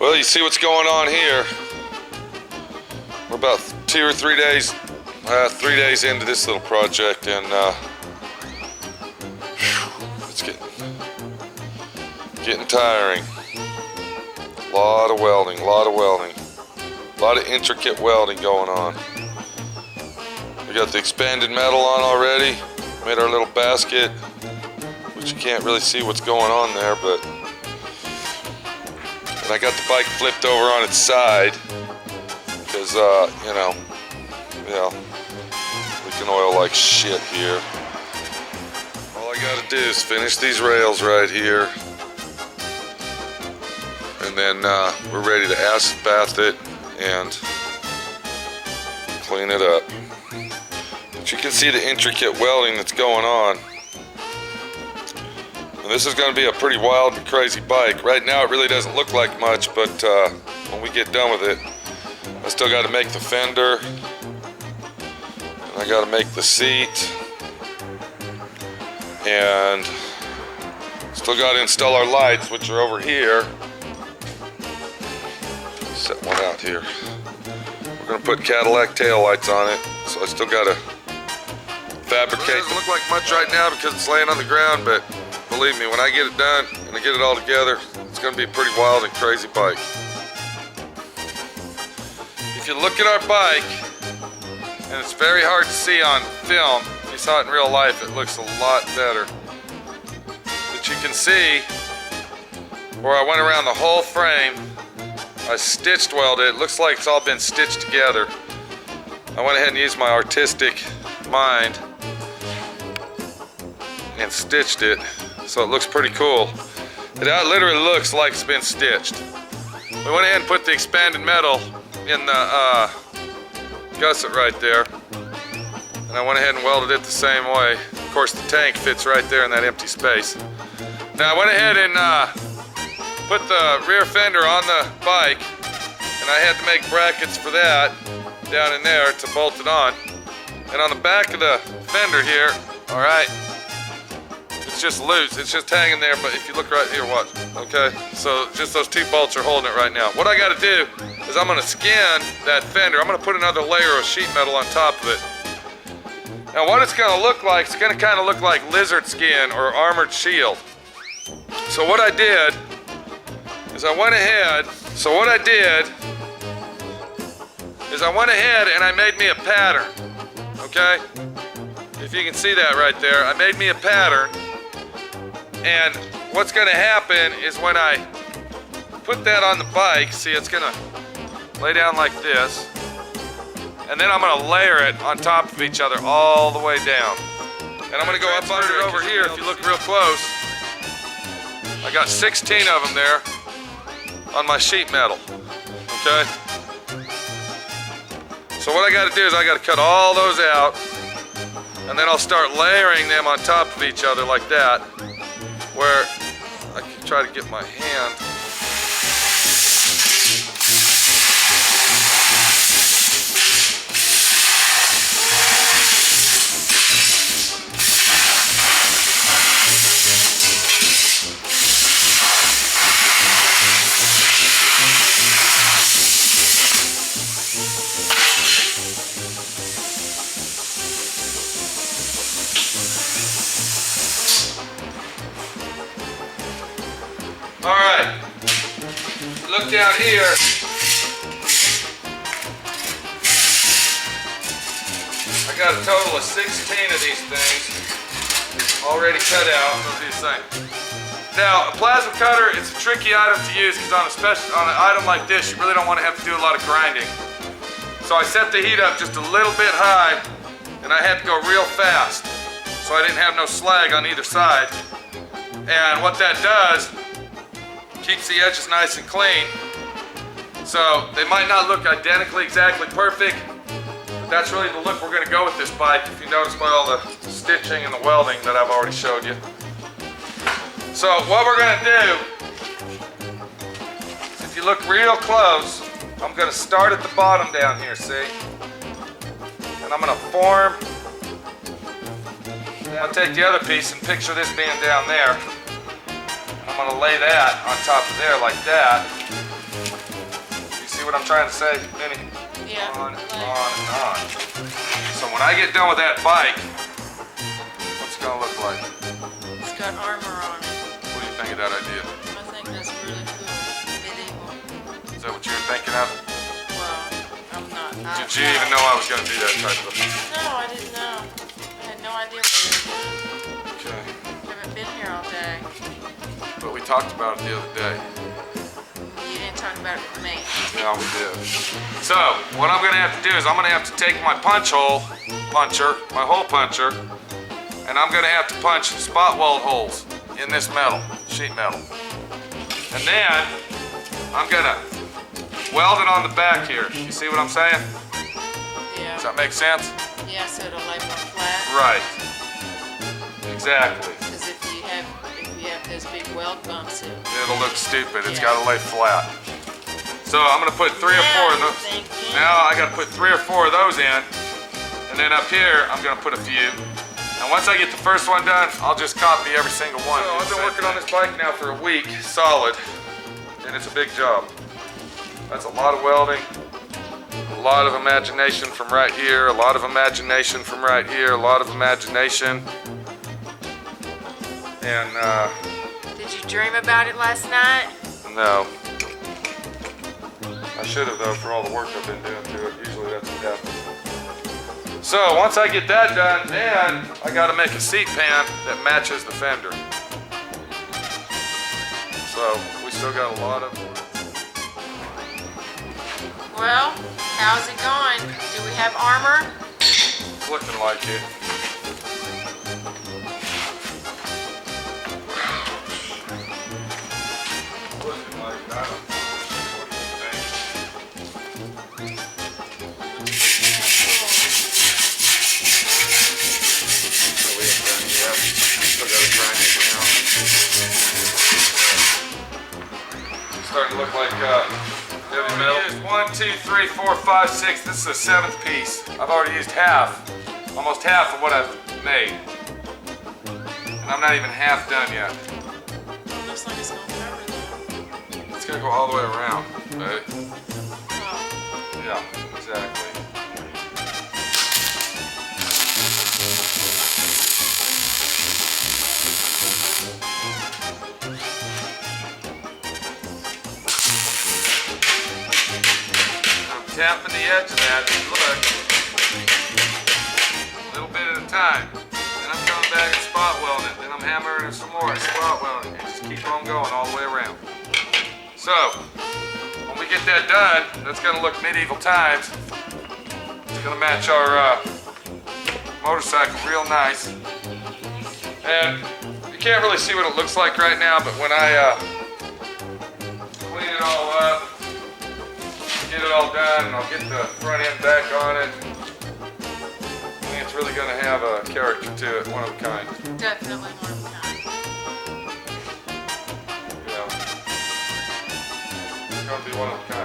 Well, you see what's going on here. We're about 2 or 3 days, 3 days into this little project, and it's getting tiring. A lot of welding, a lot of intricate welding going on. We got the expanded metal on already. Made our little basket, which you can't really see what's going on there, but. And I got the bike flipped over on its side because, you know, we can oil like shit here. All I gotta do is finish these rails right here, and then we're ready to acid bath it and clean it up. But you can see the intricate welding that's going on. And this is going to be a pretty wild and crazy bike. Right now it really doesn't look like much, but when we get done with it, I still got to make the fender, and I got to make the seat, and still got to install our lights, which are over here. Set one out here. We're going to put Cadillac tail lights on it, so I still got to fabricate. It doesn't look like much right now because it's laying on the ground, but believe me, when I get it done and I get it all together, it's going to be a pretty wild and crazy bike. If you look at our bike, and it's very hard to see on film, if you saw it in real life, it looks a lot better. But you can see where I went around the whole frame, I stitched welded it. It looks like it's all been stitched together. I went ahead and used my artistic mind and stitched it, so it looks pretty cool. It literally looks like it's been stitched. We went ahead and put the expanded metal in the gusset right there, and I went ahead and welded it the same way. Of course, the tank fits right there in that empty space. Now I went ahead and put the rear fender on the bike, and I had to make brackets for that down in there to bolt it on. And on the back of the fender here, all right, it's just loose, it's just hanging there, but if you look right here, watch, okay? So just those two bolts are holding it right now. What I gotta do is I'm gonna skin that fender. I'm gonna put another layer of sheet metal on top of it. Now what it's gonna look like, it's gonna kinda look like lizard skin or armored shield. So what I did is I went ahead and I made me a pattern, okay? If you can see that right there, I made me a pattern. And what's gonna happen is when I put that on the bike, see, it's gonna lay down like this, and then I'm gonna layer it on top of each other all the way down. And I'm gonna go up under it over here. If you look real close, I got 16 of them there on my sheet metal, okay? So what I gotta do is I gotta cut all those out, and then I'll start layering them on top of each other like that, where I can try to get my hand. All right, look down here. I got a total of 16 of these things already cut out. Let's do the same. Now, a plasma cutter, it's a tricky item to use because on an item like this, you really don't want to have to do a lot of grinding. So I set the heat up just a little bit high, and I had to go real fast, so I didn't have no slag on either side. And what that does, keeps the edges nice and clean. So they might not look identically exactly perfect, but that's really the look we're gonna go with this bike, if you notice by all the stitching and the welding that I've already showed you. So what we're gonna do, if you look real close, I'm gonna start at the bottom down here, see? And I'm gonna form, I'll take the other piece and picture this being down there. I'm gonna lay that on top of there like that. what I'm trying to say, Minnie? Yeah. On and on and on. So when I get done with that bike, what's it gonna look like? It's got armor on it. What do you think of that idea? I think that's really cool. Medieval. Is that what you were thinking of? Well, I'm not. Did you even know I was gonna do that type of thing? No, I didn't know. I had no idea what you were doing. Okay. Haven't been here all day. But we talked about it the other day. You didn't talk about it with me. Yeah, we did. So, what I'm gonna have to do is I'm gonna have to take my my hole puncher, and I'm gonna have to punch spot weld holes in this metal, sheet metal. And then, I'm gonna weld it on the back here. You see what I'm saying? Yeah. Does that make sense? Yeah, so it'll lay more flat. Right. Exactly. Because if you have those big weld bumps, It'll look stupid. It's Yeah. gotta lay flat. So I'm gonna put 3 or 4 of those. Now I gotta put 3 or 4 of those in. And then up here, I'm gonna put a few. And once I get the first one done, I'll just copy every single one. So I've been working on this bike now for a week, solid. And it's a big job. That's a lot of welding. A lot of imagination from right here. A lot of imagination from right here. A lot of imagination. And Did you dream about it last night? no. I should have though for all the work I've been doing to it. Usually that's what happens. So once I get that done, then I gotta make a seat pan that matches the fender. So we still got a lot of... Well, how's it going? Do we have armor? It's looking like it. Looking like it. I don't know. What do you think? So we haven't done it yet. Still gotta grind it down. It's starting to look like heavy metal. I used 1, 2, 3, 4, 5, 6. This is the 7th piece. I've already used half, almost half of what I've made. And I'm not even half done yet. Looks like it's going to cover though. It's gonna go all the way around, okay? Oh, Yeah, exactly. Tapping the edge of that, look, a little bit at a time. Then I'm coming back and spot welding it. Then I'm hammering it some more and spot welding it. And just keep on going all the way around. So, when we get that done, that's gonna look medieval times. It's gonna match our motorcycle real nice. And you can't really see what it looks like right now, but when I clean it all up, get it all done, and I'll get the front end back on it. I think it's really going to have a character to it, one of a kind. definitely one of a kind. Yeah. It's going to be one of a kind.